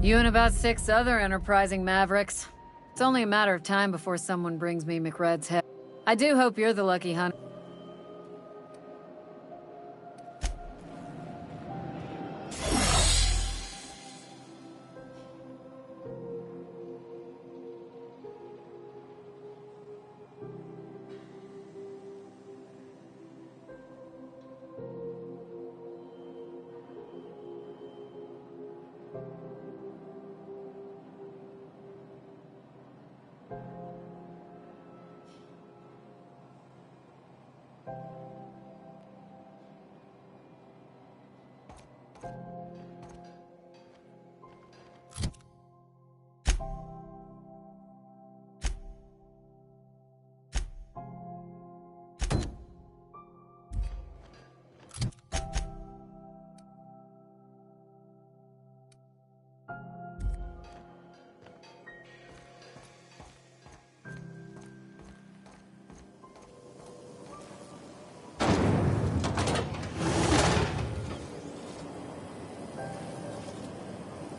You and about 6 other enterprising mavericks. It's only a matter of time before someone brings me McRed's head. I do hope you're the lucky hunter.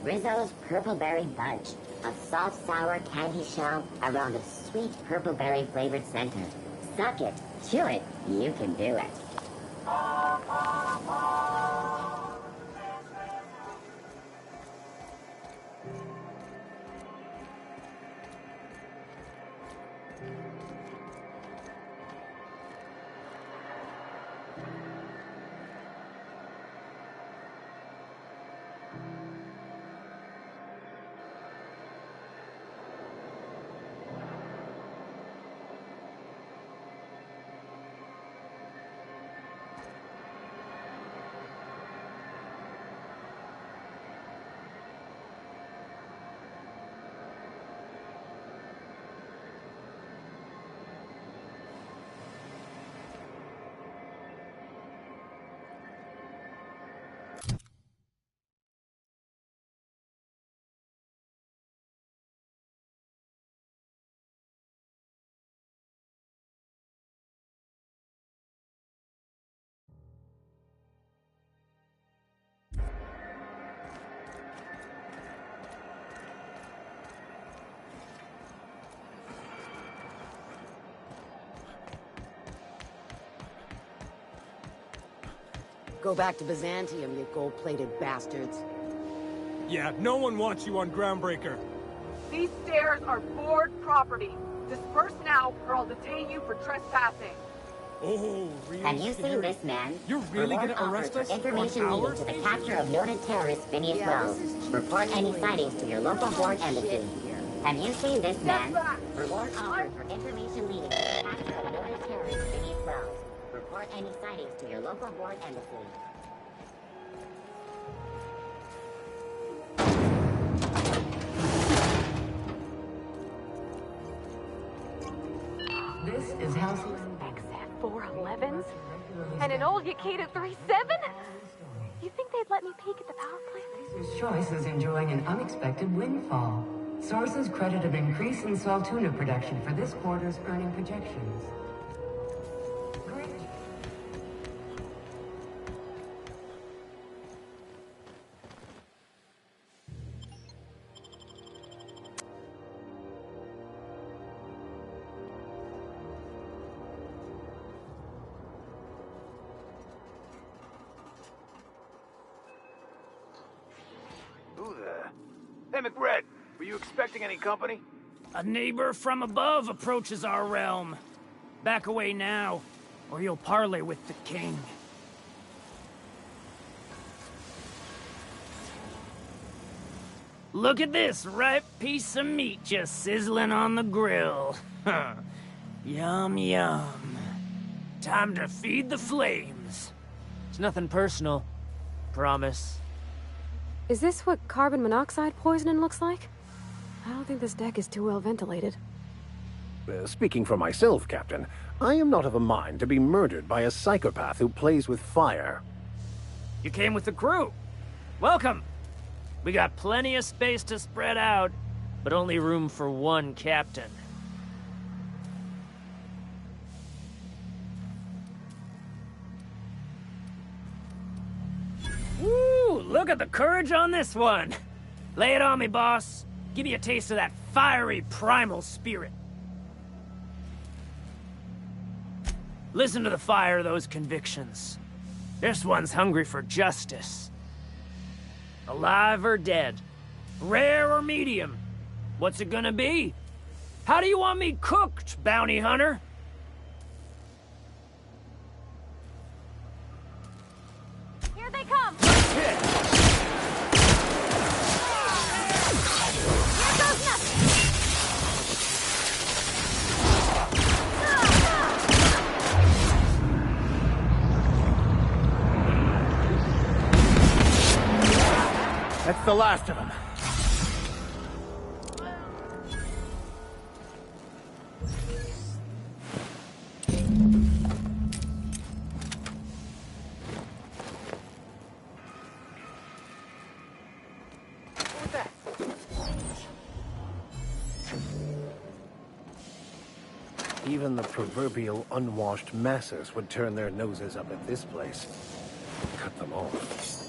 Rizzo's Purpleberry Bunch, a soft, sour candy shell around a sweet purpleberry flavored center. Suck it, chew it, you can do it. Go back to Byzantium, you gold-plated bastards. Yeah, no one wants you on Groundbreaker. These stairs are board property. Disperse now, or I'll detain you for trespassing. Oh, really? Have you seen this man? You're really Reward gonna arrest offer us for information on leading our to the station? capture of noted terrorist Phineas Wells. Report any sightings to your local board embassy. Have you seen this man? back. Reward offer for information leading to the capture of noted terrorist Phineas Wells. Report any sightings to your local board embassy. This is House XF411s? And an old Yakita 37? You think they'd let me peek at the power plant? Caesar's Choice is enjoying an unexpected windfall. Sources credit an increase in salt tuna production for this quarter's earning projections. Great. Who there? Hey, McRed, were you expecting any company? A neighbor from above approaches our realm. Back away now, or you'll parley with the king. Look at this ripe piece of meat just sizzling on the grill. Yum, yum. Time to feed the flames. It's nothing personal. Promise. Is this what carbon monoxide poisoning looks like? I don't think this deck is too well ventilated. Speaking for myself, Captain, I am not of a mind to be murdered by a psychopath who plays with fire. You came with the crew. Welcome. We got plenty of space to spread out, but only room for one captain. Woo! Look at the courage on this one! Lay it on me, boss. Give me a taste of that fiery primal spirit. Listen to the fire of those convictions. This one's hungry for justice. Alive or dead? Rare or medium? What's it gonna be? How do you want me cooked, bounty hunter? Here they come! Here goes nothing! That's the last of them. Even the proverbial unwashed masses would turn their noses up at this place. Cut them off.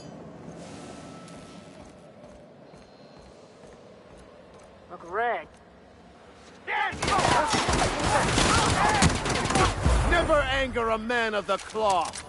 McRed. Never anger a man of the cloth!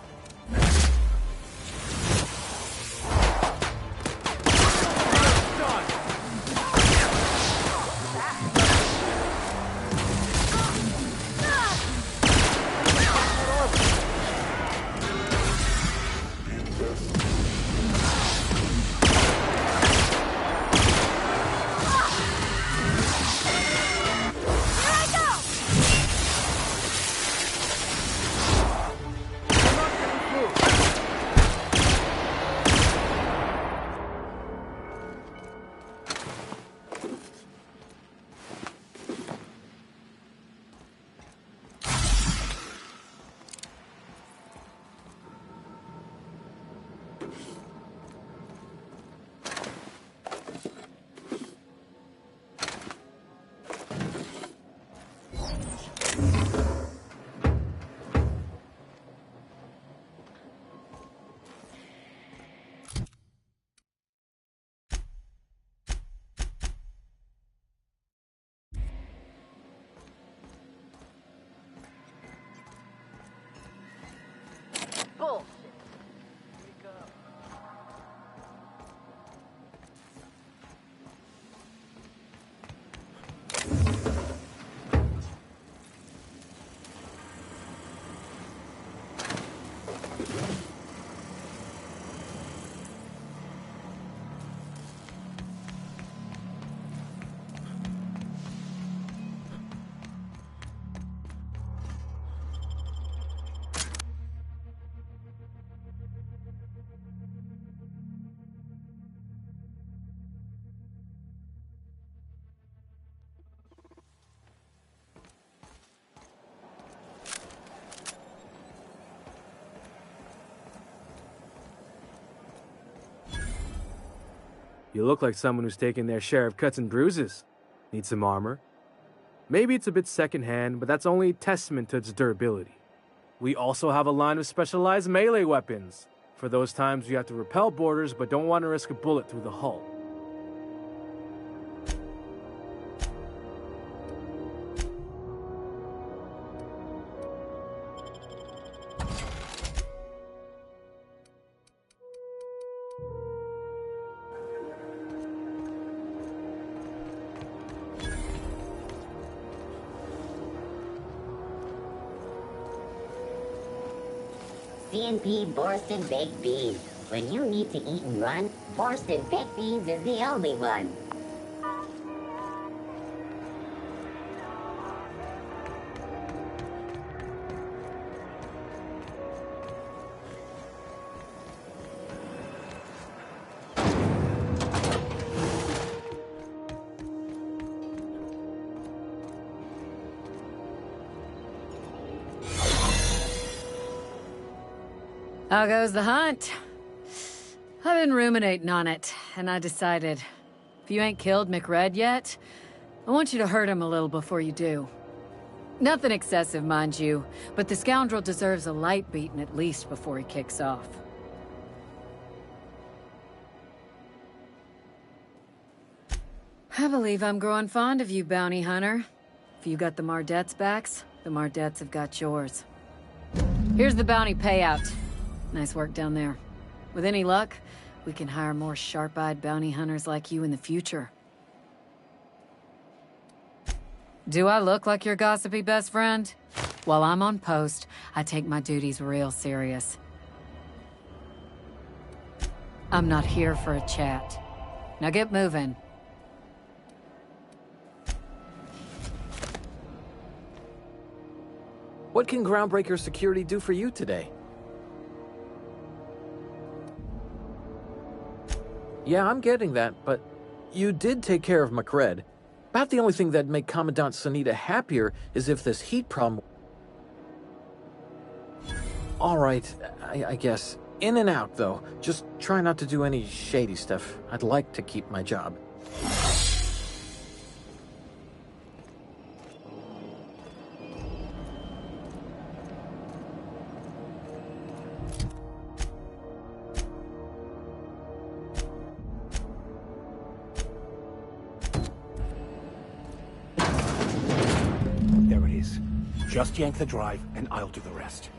Bullshit. You look like someone who's taken their share of cuts and bruises. Need some armor? Maybe it's a bit secondhand, but that's only a testament to its durability. We also have a line of specialized melee weapons, for those times you have to repel boarders but don't want to risk a bullet through the hull. C&P Borston Baked Beans. When you need to eat and run, Borston Baked Beans is the only one. How goes the hunt? I've been ruminating on it, and I decided, if you ain't killed McRed yet, I want you to hurt him a little before you do. Nothing excessive, mind you, but the scoundrel deserves a light beating at least before he kicks off. I believe I'm growing fond of you, bounty hunter. If you got the Mardets' backs, the Mardets have got yours. Here's the bounty payout. Nice work down there. With any luck, we can hire more sharp-eyed bounty hunters like you in the future. Do I look like your gossipy best friend? While I'm on post, I take my duties real serious. I'm not here for a chat. Now get moving. What can Groundbreaker Security do for you today? Yeah, I'm getting that, but you did take care of McRed. About the only thing that'd make Commandant Sunita happier is if this heat problem... Alright, I guess. In and out, though. Just try not to do any shady stuff. I'd like to keep my job. There it is. Just yank the drive, and I'll do the rest.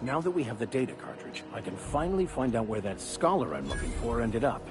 Now that we have the data cartridge, I can finally find out where that scholar I'm looking for ended up.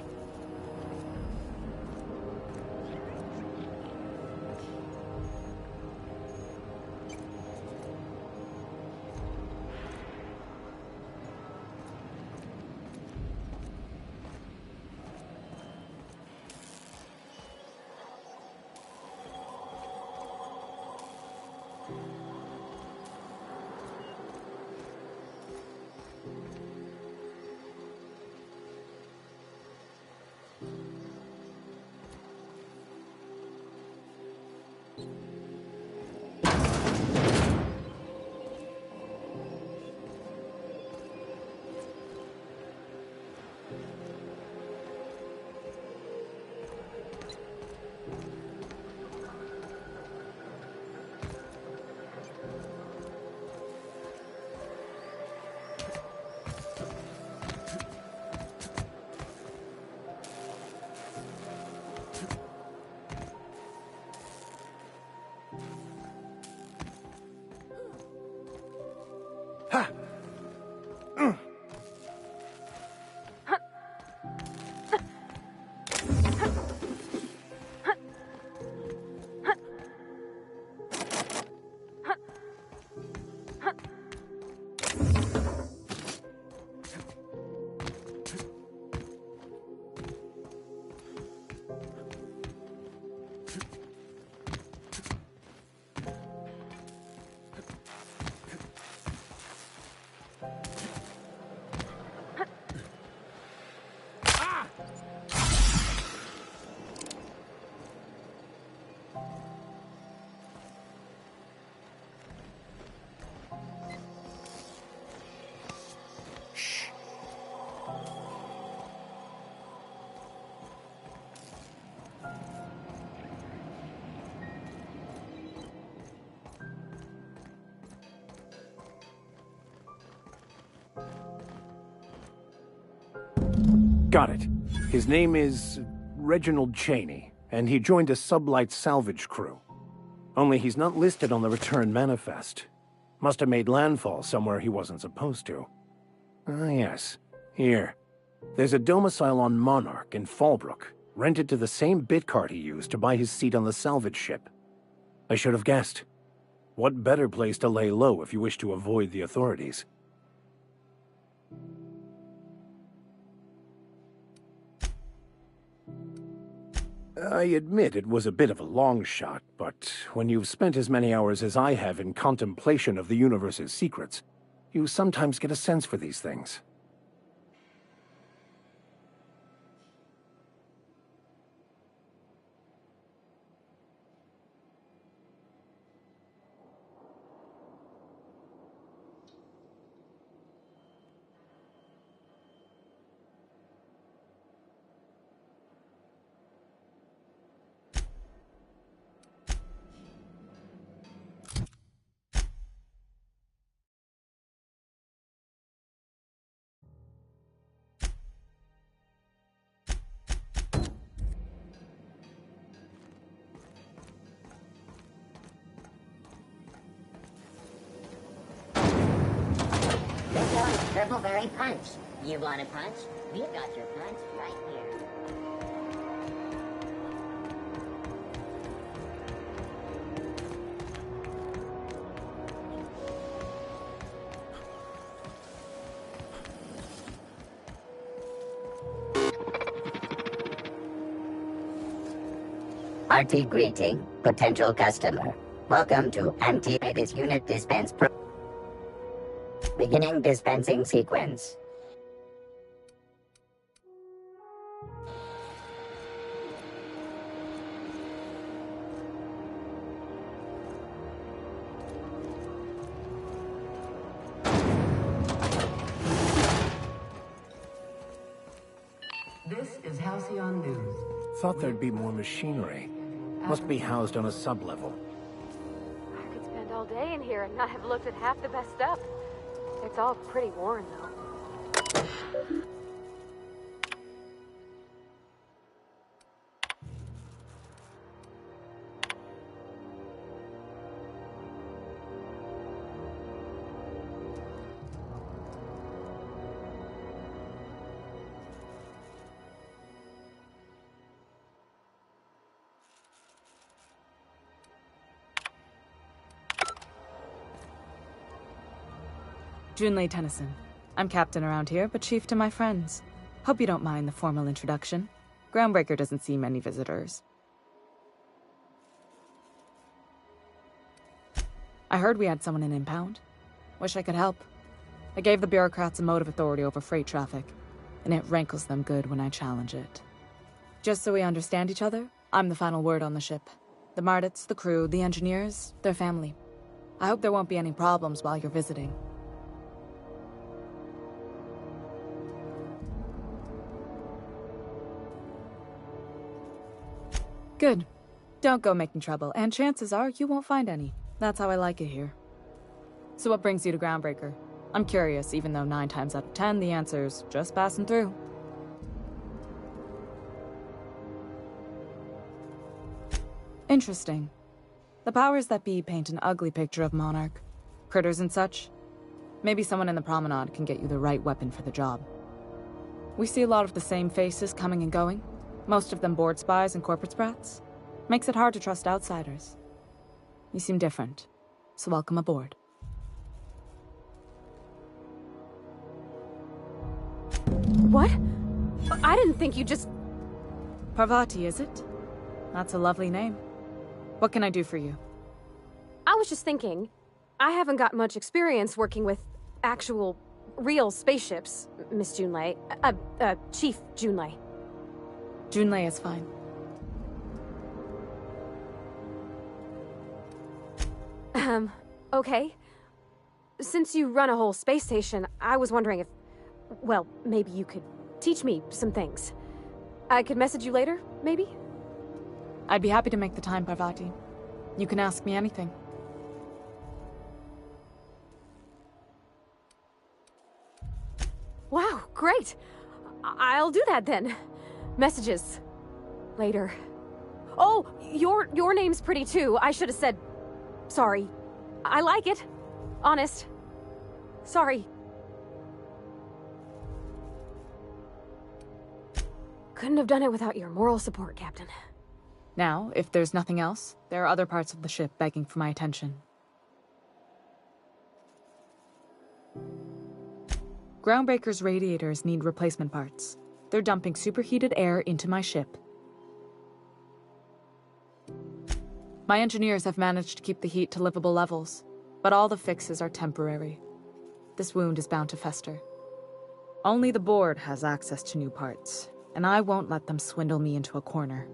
Got it. His name is Reginald Cheney, and he joined a sublight salvage crew. Only he's not listed on the return manifest. Must have made landfall somewhere he wasn't supposed to. Ah, yes. Here. There's a domicile on Monarch in Fallbrook, rented to the same bit card he used to buy his seat on the salvage ship. I should have guessed. What better place to lay low if you wish to avoid the authorities? I admit it was a bit of a long shot, but when you've spent as many hours as I have in contemplation of the universe's secrets, you sometimes get a sense for these things. Purpleberry Punch. You want a punch? We've got your punch right here. Hearty greeting, potential customer. Welcome to Antimagus Unit Dispense Pro. Beginning dispensing sequence. This is Halcyon News. Thought there'd be more machinery. Must be housed on a sub-level. I could spend all day in here and not have looked at half the best stuff. It's all pretty worn, though. Junlei Tennyson. I'm captain around here, but chief to my friends. Hope you don't mind the formal introduction. Groundbreaker doesn't see many visitors. I heard we had someone in impound. Wish I could help. I gave the bureaucrats a motive authority over freight traffic, and it rankles them good when I challenge it. Just so we understand each other, I'm the final word on the ship. The Mardits, the crew, the engineers, their family. I hope there won't be any problems while you're visiting. Good. Don't go making trouble, and chances are you won't find any. That's how I like it here. So what brings you to Groundbreaker? I'm curious, even though 9 times out of 10 the answer's just passing through. Interesting. The powers that be paint an ugly picture of Monarch. Critters and such. Maybe someone in the promenade can get you the right weapon for the job. We see a lot of the same faces coming and going. Most of them board spies and corporate sprats. Makes it hard to trust outsiders. You seem different, so welcome aboard. What? I didn't think you just... Parvati, is it? That's a lovely name. What can I do for you? I was just thinking, I haven't got much experience working with actual, real spaceships, Miss Junlei. Chief Junlei. Junlei is fine. Okay. Since you run a whole space station, I was wondering if... Well, maybe you could teach me some things. I could message you later, maybe? I'd be happy to make the time, Parvati. You can ask me anything. Wow, great! I'll do that then. Messages. Later. Oh, your name's pretty too. I should have said... Sorry. I like it. Honest. Sorry. Couldn't have done it without your moral support, Captain. Now, if there's nothing else, there are other parts of the ship begging for my attention. Groundbreaker's radiators need replacement parts. They're dumping superheated air into my ship. My engineers have managed to keep the heat to livable levels, but all the fixes are temporary. This wound is bound to fester. Only the board has access to new parts, and I won't let them swindle me into a corner.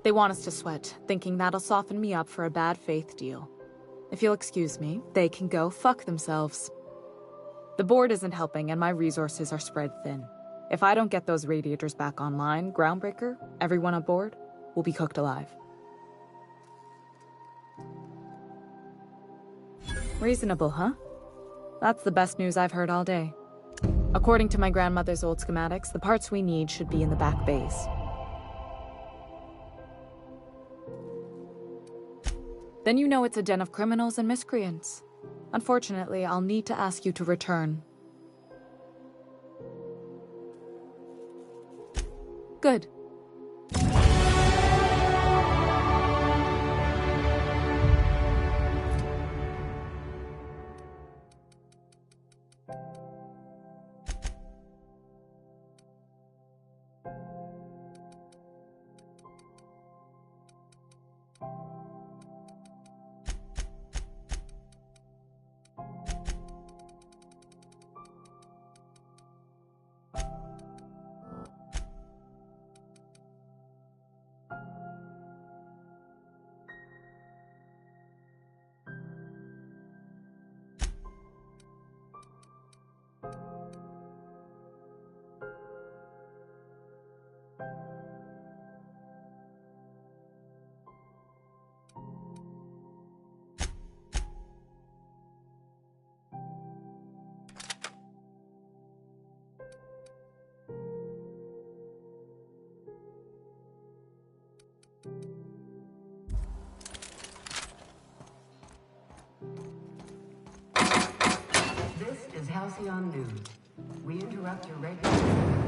They want us to sweat, thinking that'll soften me up for a bad faith deal. If you'll excuse me, they can go fuck themselves. The board isn't helping, and my resources are spread thin. If I don't get those radiators back online, Groundbreaker, everyone aboard, will be cooked alive. Reasonable, huh? That's the best news I've heard all day. According to my grandmother's old schematics, the parts we need should be in the back base. Then you know it's a den of criminals and miscreants. Unfortunately, I'll need to ask you to return. Good. This is Halcyon News. We interrupt your regular...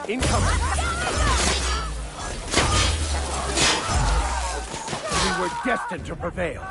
Incoming! We were destined to prevail.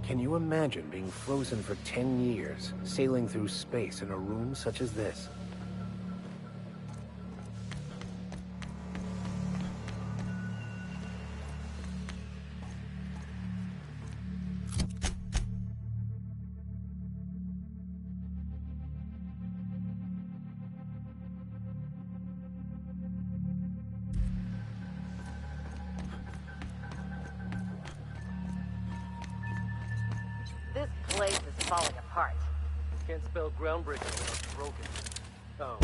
Can you imagine being frozen for 10 years, sailing through space in a room such as this? This place is falling apart. Can't spell groundbreaker without broken. Oh.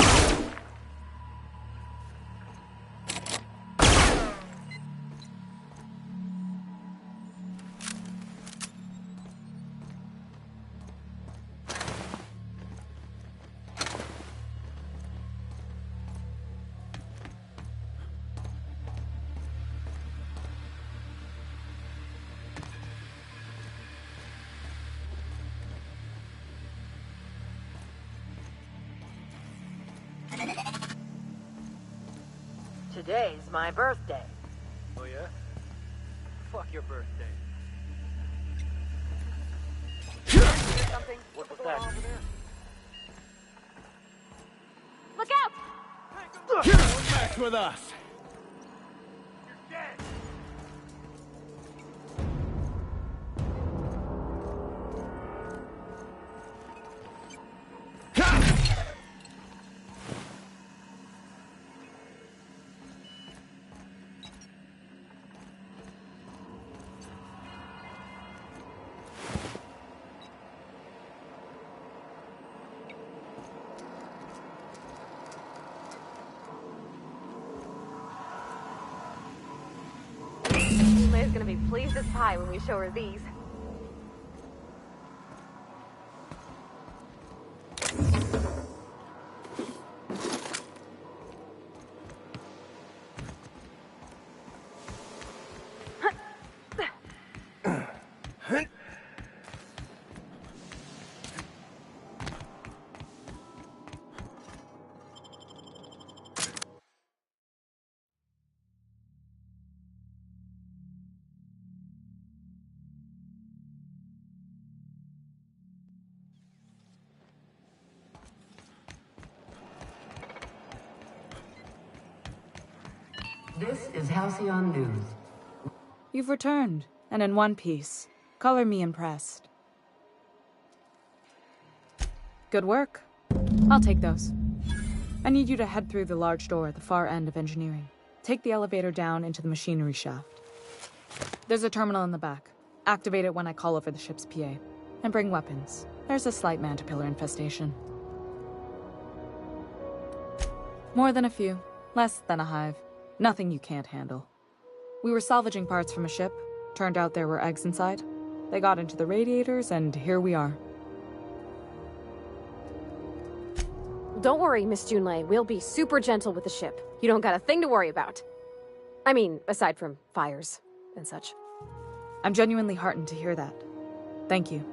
Today's my birthday. Oh yeah? Fuck your birthday. Something? What was that? Look out! Don't mess with us! Lay's gonna be pleased as pie when we show her these. This is Halcyon News. You've returned, and in one piece. Color me impressed. Good work. I'll take those. I need you to head through the large door at the far end of engineering. Take the elevator down into the machinery shaft. There's a terminal in the back. Activate it when I call over the ship's PA. And bring weapons. There's a slight Mantipillar infestation. More than a few. Less than a hive. Nothing you can't handle. We were salvaging parts from a ship. Turned out there were eggs inside. They got into the radiators, and here we are. Don't worry, Miss Junlei. We'll be super gentle with the ship. You don't got a thing to worry about. I mean, aside from fires and such. I'm genuinely heartened to hear that. Thank you.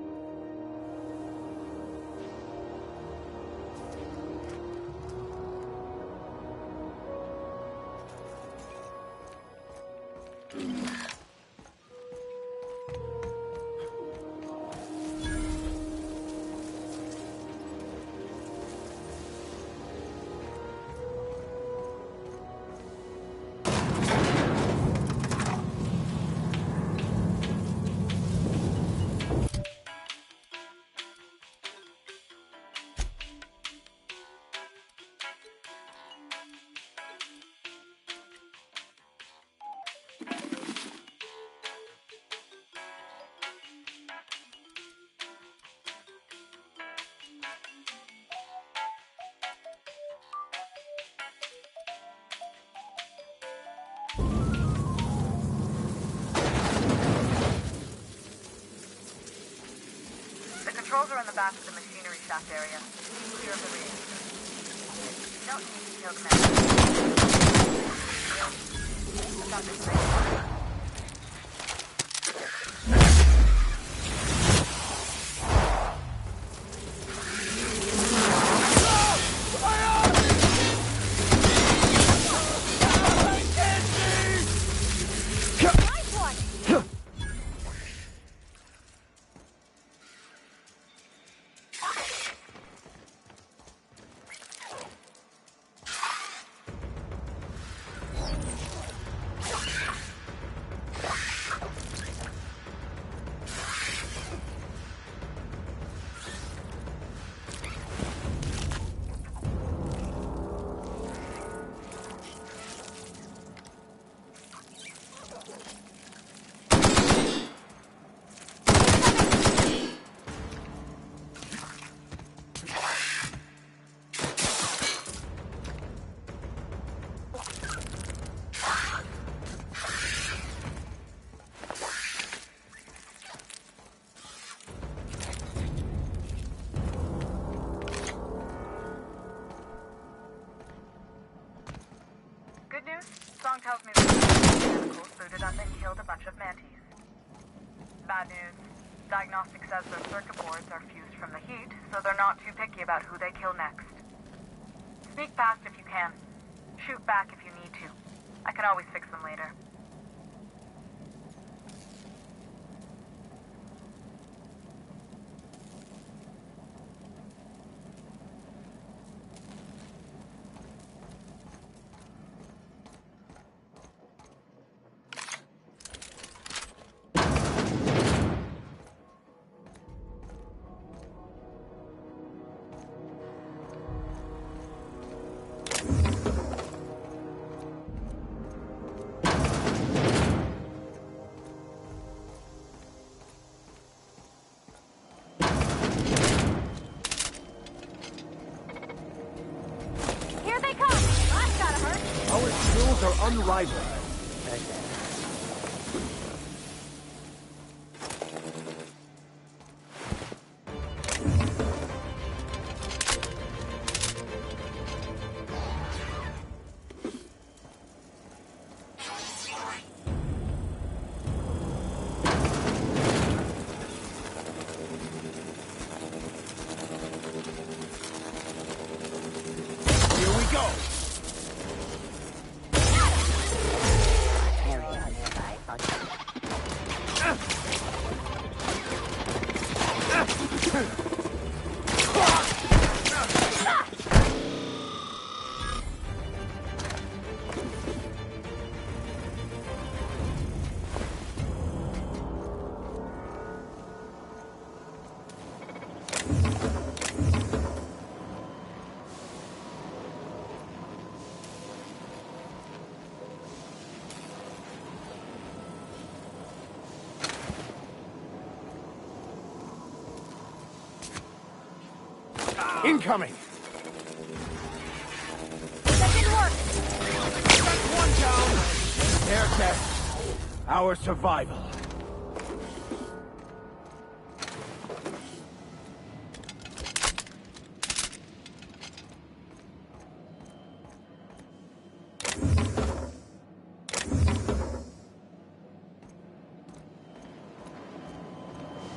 Controls are in the back of the machinery shaft area. Clear of the reactor. You don't need to kill the man. I've got this right. tells me that the chemicals booted up and killed a bunch of mantis. Bad news. Diagnostic says their circuit boards are fused from the heat, so they're not too picky about who they kill next. Sneak past if you can. Shoot back if you need to. I can always fix them later. Are unrivaled. Here we go. Incoming! That didn't work! That's one down! Air test. Our survival.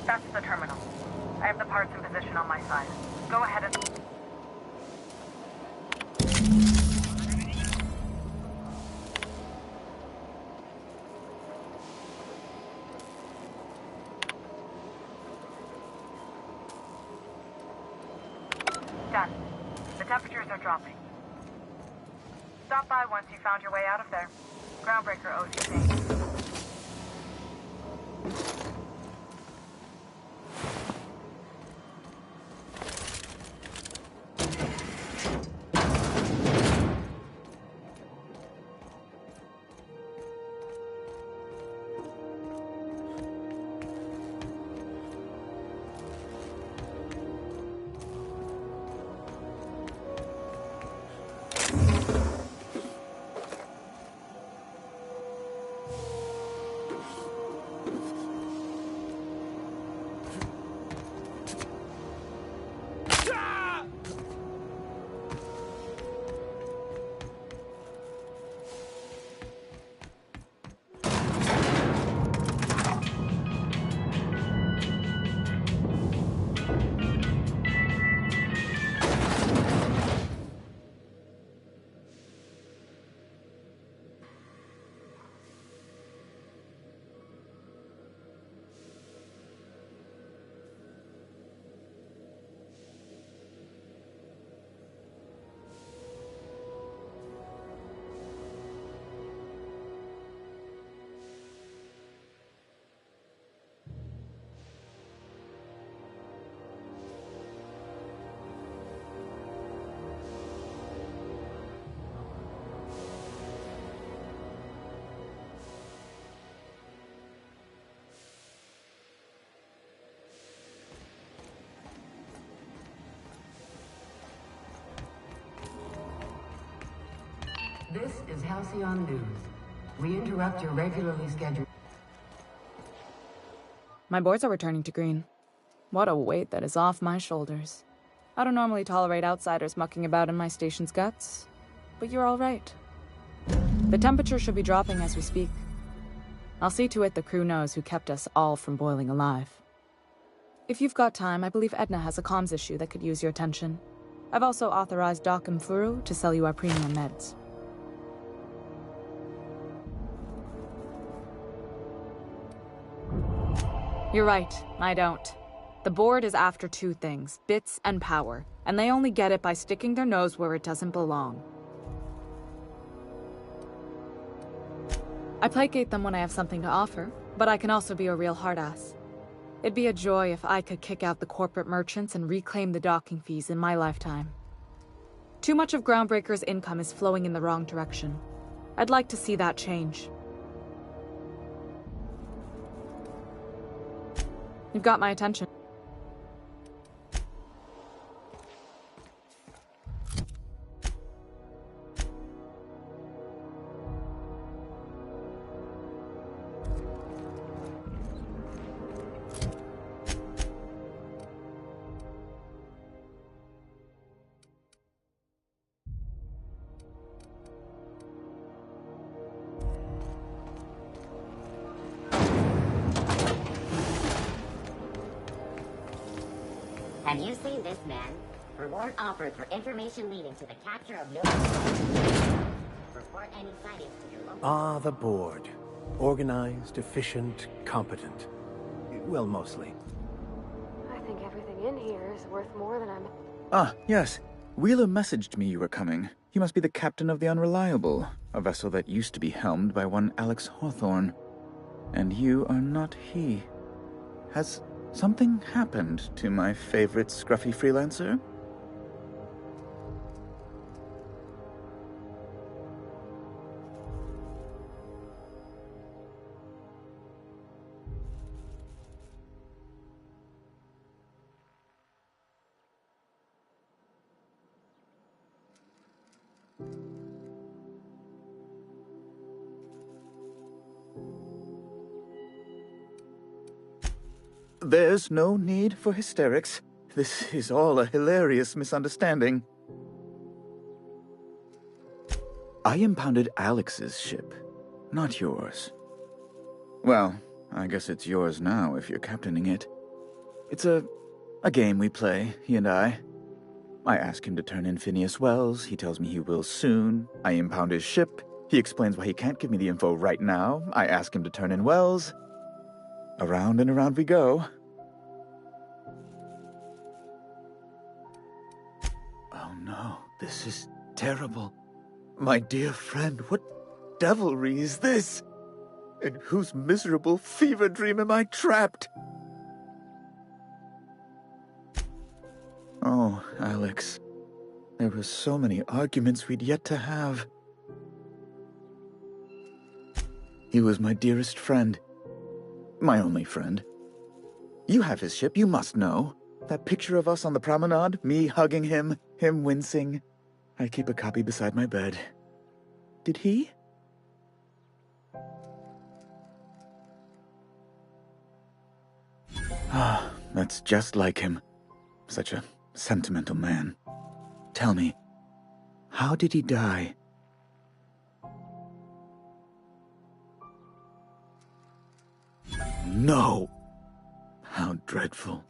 That's the terminal. I have the parts in position on my side. Go ahead and... Done. The temperatures are dropping. Stop by once you found your way out of there. Groundbreaker owes you things. This is Halcyon News. We interrupt your regularly scheduled... My boards are returning to green. What a weight that is off my shoulders. I don't normally tolerate outsiders mucking about in my station's guts, but you're all right. The temperature should be dropping as we speak. I'll see to it the crew knows who kept us all from boiling alive. If you've got time, I believe Edna has a comms issue that could use your attention. I've also authorized Doc and Furu to sell you our premium meds. You're right, I don't. The board is after two things, bits and power, and they only get it by sticking their nose where it doesn't belong. I placate them when I have something to offer, but I can also be a real hard-ass. It'd be a joy if I could kick out the corporate merchants and reclaim the docking fees in my lifetime. Too much of Groundbreaker's income is flowing in the wrong direction. I'd like to see that change. You've got my attention. Have you seen this man? Reward offered for information leading to the capture of Nova. Report any sightings to your local... Ah, the board. Organized, efficient, competent. Well, mostly. I think everything in here is worth more than I'm... Ah, yes. Wheeler messaged me you were coming. You must be the captain of the Unreliable, a vessel that used to be helmed by one Alex Hawthorne. And you are not he. Has something happened to my favorite scruffy freelancer? There's no need for hysterics. This is all a hilarious misunderstanding. I impounded Alex's ship, not yours. Well, I guess it's yours now if you're captaining it. It's a game we play, he and I. I ask him to turn in Phineas Wells, he tells me he will soon. I impound his ship, he explains why he can't give me the info right now. I ask him to turn in Wells. Around and around we go. Oh no, this is terrible. My dear friend, what devilry is this? In whose miserable fever dream am I trapped? Oh, Alex. There were so many arguments we'd yet to have. He was my dearest friend. My only friend. You have his ship, you must know. That picture of us on the promenade, me hugging him, him wincing. I keep a copy beside my bed. Did he? Ah, that's just like him. Such a sentimental man. Tell me, how did he die? No! How dreadful.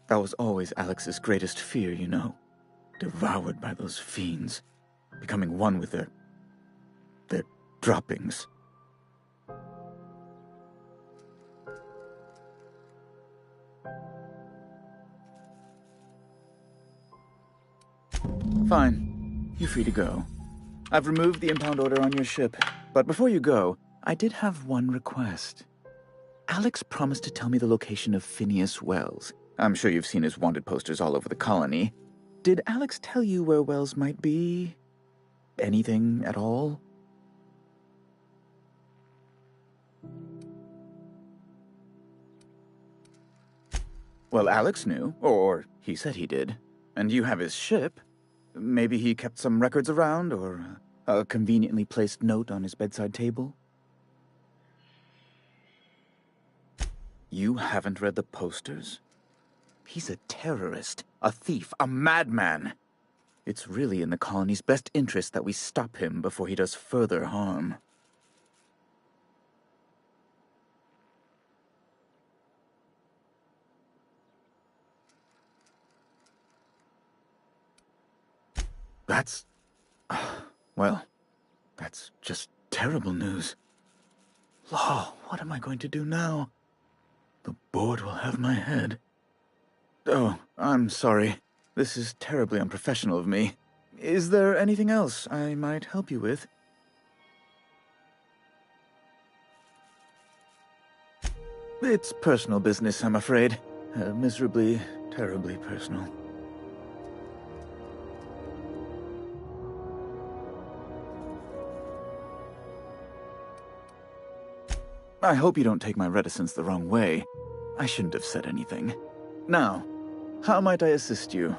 That was always Alex's greatest fear, you know. Devoured by those fiends. Becoming one with their droppings. Fine. You're free to go. I've removed the impound order on your ship. But before you go, I did have one request. Alex promised to tell me the location of Phineas Wells. I'm sure you've seen his wanted posters all over the colony. Did Alex tell you where Wells might be? Anything at all? Well, Alex knew, or he said he did. And you have his ship. Maybe he kept some records around, or a conveniently placed note on his bedside table? You haven't read the posters? He's a terrorist, a thief, a madman. It's really in the colony's best interest that we stop him before he does further harm. That's... well, that's just terrible news. Law, what am I going to do now? The board will have my head. Oh, I'm sorry. This is terribly unprofessional of me. Is there anything else I might help you with? It's personal business, I'm afraid. Miserably, terribly personal. I hope you don't take my reticence the wrong way. I shouldn't have said anything. Now, how might I assist you?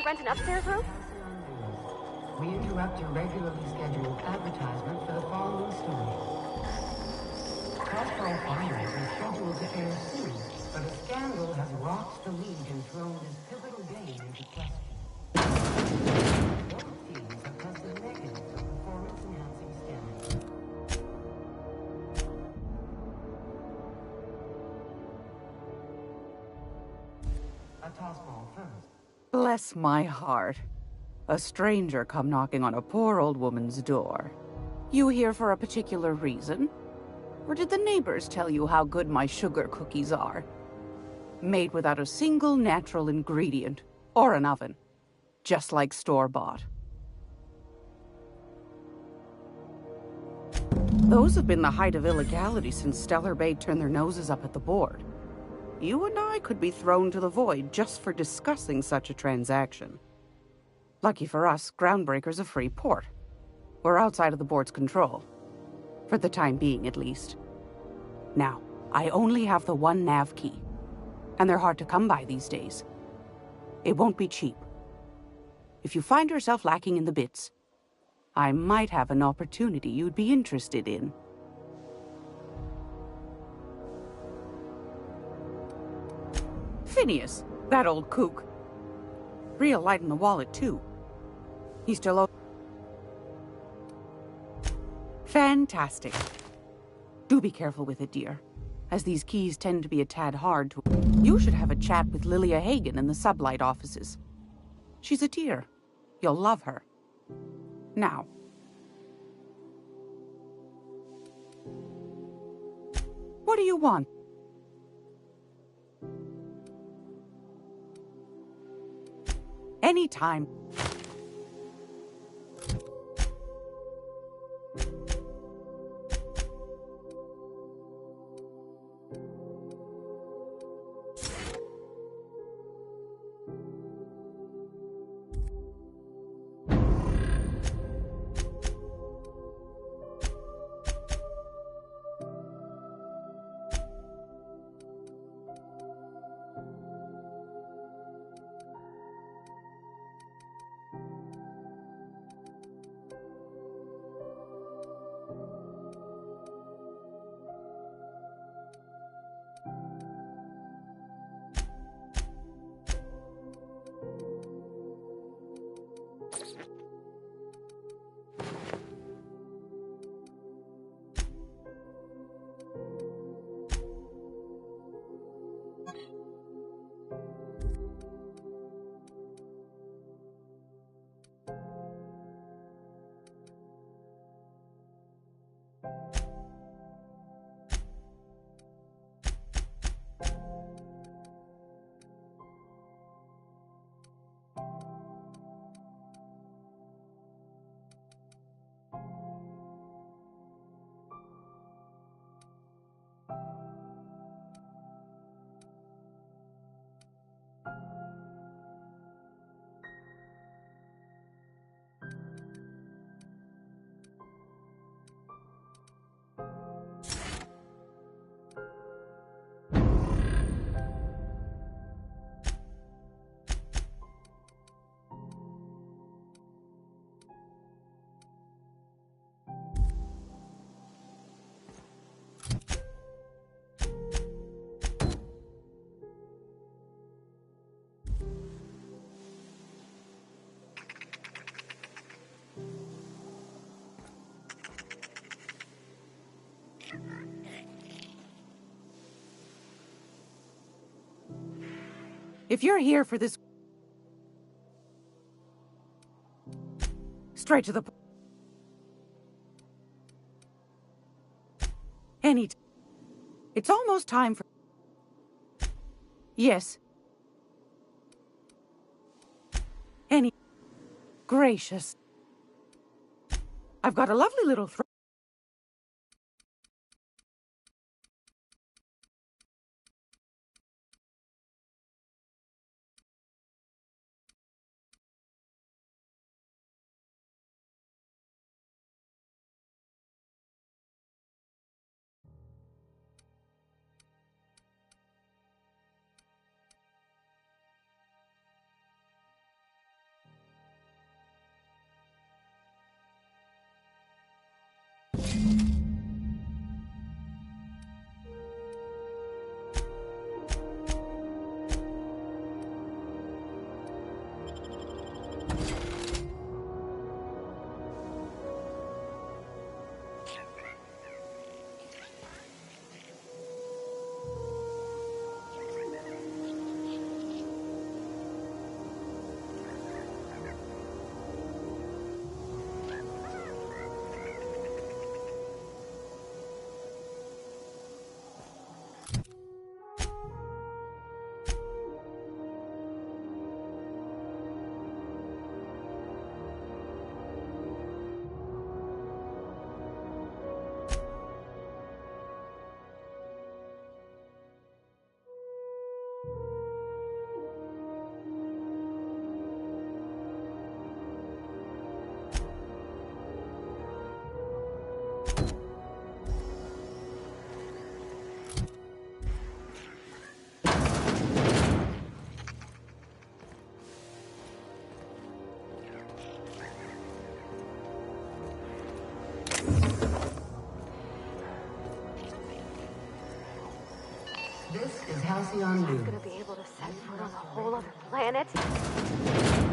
Rent an upstairs room? We interrupt your regularly scheduled advertisement for the following story. Crossbow Finals is scheduled to air soon, but a scandal has rocked the league and thrown this pivotal game into question. Both teams have tested negative for performance-enhancing standards. A tossball first. Bless my heart. A stranger come knocking on a poor old woman's door. You here for a particular reason? Or did the neighbors tell you how good my sugar cookies are? Made without a single natural ingredient, or an oven. Just like store-bought. Those have been the height of illegality since Stellar Bay turned their noses up at the board. You and I could be thrown to the void just for discussing such a transaction. Lucky for us, Groundbreaker's a free port. We're outside of the board's control. For the time being, at least. Now, I only have the one nav key. And they're hard to come by these days. It won't be cheap. If you find yourself lacking in the bits, I might have an opportunity you'd be interested in. Phineas, that old kook. Real light in the wallet, too. He's still fantastic. Do be careful with it, dear, as these keys tend to be a tad hard to... You should have a chat with Lilia Hagen in the Sublight offices. She's a dear. You'll love her. Now. What do you want? Anytime. If you're here for this... Straight to the... It's almost time for... Yes. Gracious. I've got a lovely little throat. This is Halcyon She's Moon. gonna be able to set foot on a whole other planet.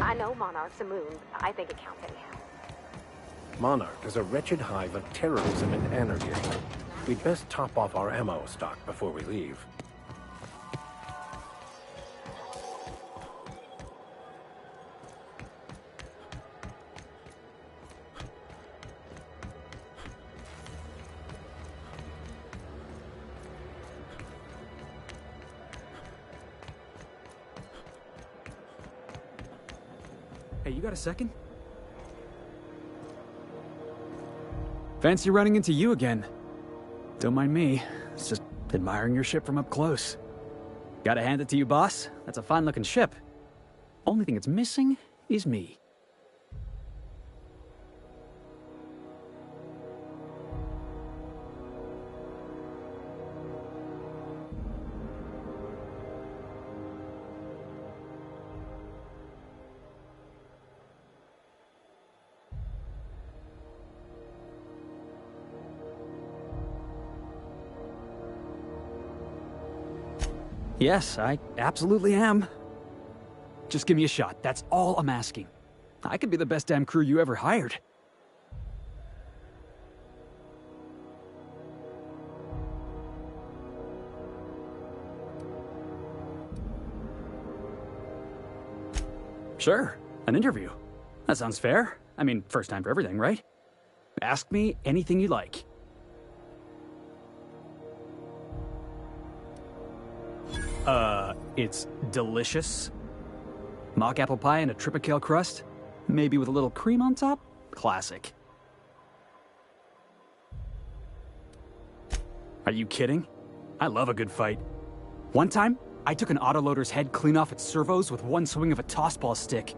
I know Monarch's a moon. I think it counts anyhow. Monarch is a wretched hive of terrorism and anarchy. We'd best top off our ammo stock before we leave. Hey, you got a second? Fancy running into you again. Don't mind me. It's just admiring your ship from up close. Gotta hand it to you, boss. That's a fine-looking ship. Only thing it's missing is me. Yes, I absolutely am. Just give me a shot. That's all I'm asking. I could be the best damn crew you ever hired. Sure, an interview. That sounds fair. I mean, first time for everything, right? Ask me anything you like. It's delicious. Mock apple pie and a tripicale crust, maybe with a little cream on top. Classic. Are you kidding? I love a good fight. One time, I took an autoloader's head clean off its servos with one swing of a tossball stick.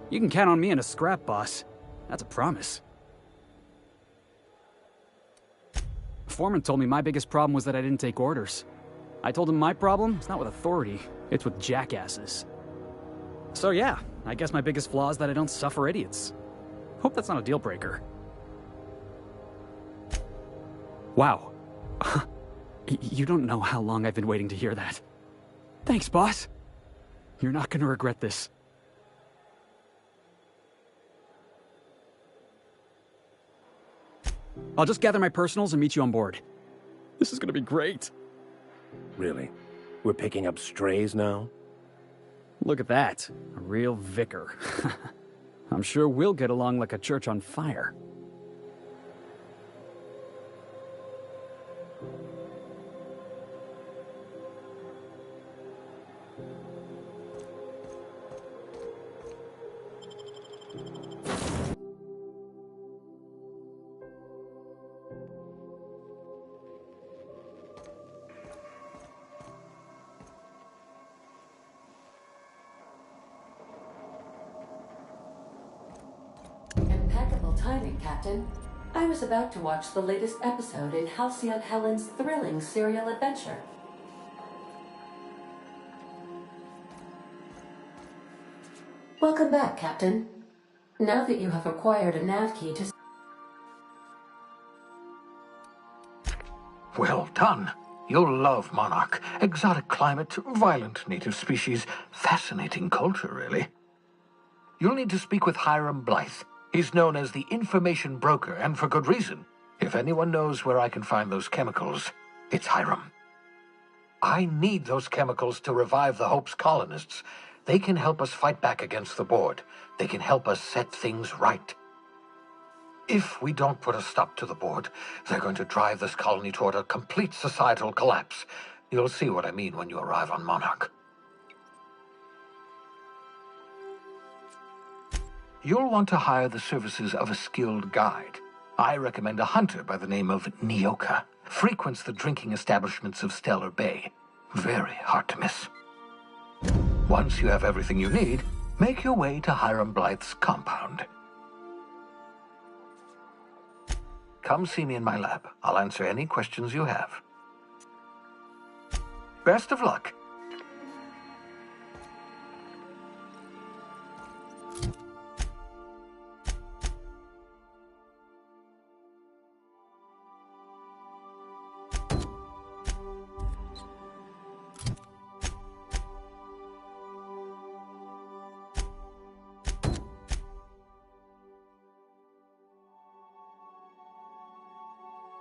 You can count on me in a scrap, boss. That's a promise. Foreman told me my biggest problem was that I didn't take orders. I told him my problem is not with authority, it's with jackasses. So yeah, I guess my biggest flaw is that I don't suffer idiots. Hope that's not a deal breaker. Wow. You don't know how long I've been waiting to hear that. Thanks, boss. You're not gonna regret this. I'll just gather my personals and meet you on board. This is gonna be great. Really? We're picking up strays now? Look at that. A real vicar. I'm sure we'll get along like a church on fire. Impeccable timing, Captain. I was about to watch the latest episode in Halcyon Helen's thrilling serial adventure. Welcome back, Captain. Now that you have acquired a nav key to... Well done. You'll love Monarch. Exotic climate, violent native species, fascinating culture, really. You'll need to speak with Hiram Blythe. He's known as the information broker, and for good reason. If anyone knows where I can find those chemicals, it's Hiram. I need those chemicals to revive the Hope's colonists. They can help us fight back against the Board. They can help us set things right. If we don't put a stop to the Board, they're going to drive this colony toward a complete societal collapse. You'll see what I mean when you arrive on Monarch. You'll want to hire the services of a skilled guide. I recommend a hunter by the name of Nyoka. Frequents the drinking establishments of Stellar Bay. Very hard to miss. Once you have everything you need, make your way to Hiram Blythe's compound. Come see me in my lab. I'll answer any questions you have. Best of luck.